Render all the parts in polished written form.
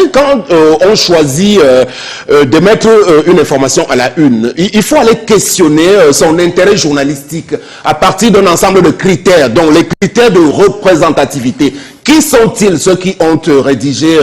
savez, quand on choisit de mettre une information à la une, il faut aller questionner son intérêt journalistique à partir d'un ensemble de critères, dont les critères de représentativité. Qui sont-ils, ceux qui ont rédigé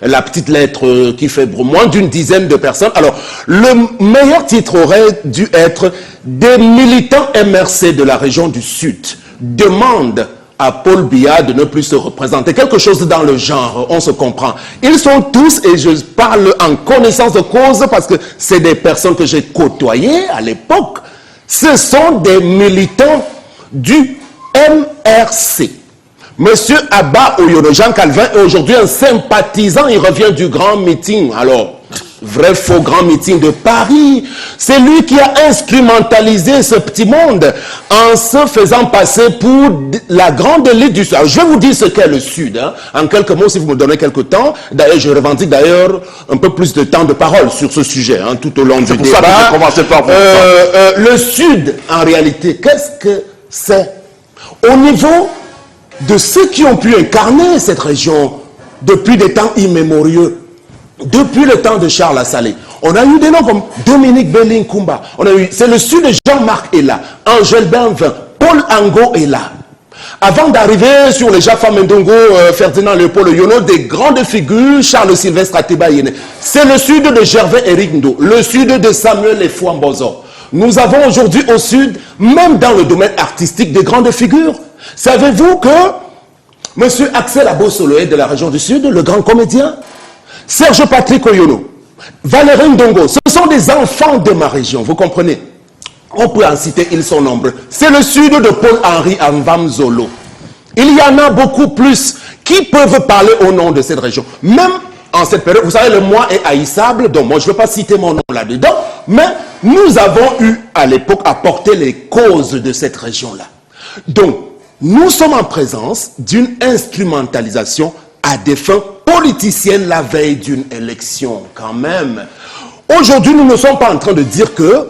la petite lettre qui fait moins d'une dizaine de personnes? Alors, le meilleur titre aurait dû être « Des militants MRC de la région du Sud demandent à Paul Biya de ne plus se représenter ». Quelque chose dans le genre, on se comprend. Ils sont tous, et je parle en connaissance de cause parce que c'est des personnes que j'ai côtoyées à l'époque, ce sont des militants du MRC. Monsieur Abba Oyono, Jean Calvin, est aujourd'hui un sympathisant, il revient du grand meeting. Alors, vrai faux grand meeting de Paris, c'est lui qui a instrumentalisé ce petit monde en se faisant passer pour la grande élite du Sud. Alors, je vais vous dire ce qu'est le Sud, hein, en quelques mots, si vous me donnez quelques temps. D'ailleurs, je revendique d'ailleurs un peu plus de temps de parole sur ce sujet, hein, tout au long du débat. Le Sud, en réalité, qu'est-ce que c'est? Au niveau de ceux qui ont pu incarner cette région depuis des temps immémoriaux, depuis le temps de Charles Assalé. On a eu des noms comme Dominique Belling-Kumba. C'est le Sud de Jean-Marc est là, Angèle Benvin, Paul Ango est là. Avant d'arriver sur les Jaffa Mendongo, Ferdinand Léopold Oyono, des grandes figures, Charles Sylvestre Atiba Yene. C'est le Sud de Gervais Éric Ndo, le Sud de Samuel Efouambozo. Nous avons aujourd'hui au Sud, même dans le domaine artistique, des grandes figures. Savez-vous que M. Axel Abosoloé de la région du Sud, le grand comédien, Serge Patrick Oyono, Valérie Ndongo, ce sont des enfants de ma région, vous comprenez? On peut en citer, ils sont nombreux. C'est le Sud de Paul-Henri Amvamzolo. Il y en a beaucoup plus qui peuvent parler au nom de cette région. Même en cette période, vous savez, le mois est haïssable, donc moi je ne veux pas citer mon nom là-dedans, mais nous avons eu à l'époque à porter les causes de cette région-là. Donc, nous sommes en présence d'une instrumentalisation à des fins politiciennes la veille d'une élection, quand même. Aujourd'hui, nous ne sommes pas en train de dire que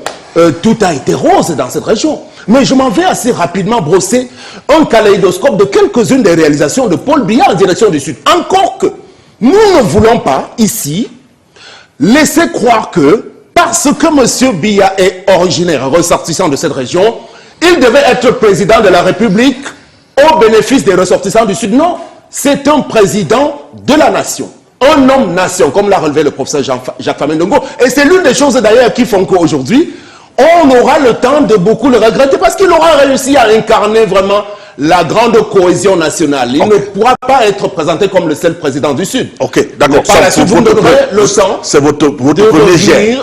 tout a été rose dans cette région. Mais je m'en vais assez rapidement brosser un kaléidoscope de quelques-unes des réalisations de Paul Biya en direction du Sud. Encore que nous ne voulons pas, ici, laisser croire que, parce que M. Biya est originaire, ressortissant de cette région, il devait être président de la République au bénéfice des ressortissants du Sud. Non, c'est un président de la nation, un homme-nation, comme l'a relevé le professeur Jacques Famendongo. Et c'est l'une des choses d'ailleurs qui font qu'aujourd'hui, on aura le temps de beaucoup le regretter parce qu'il aura réussi à incarner vraiment la grande cohésion nationale. Il ne pourra pas être présenté comme le seul président du Sud. Ok, d'accord. Par la suite, vous me donnerez le temps. C'est votre premier jet.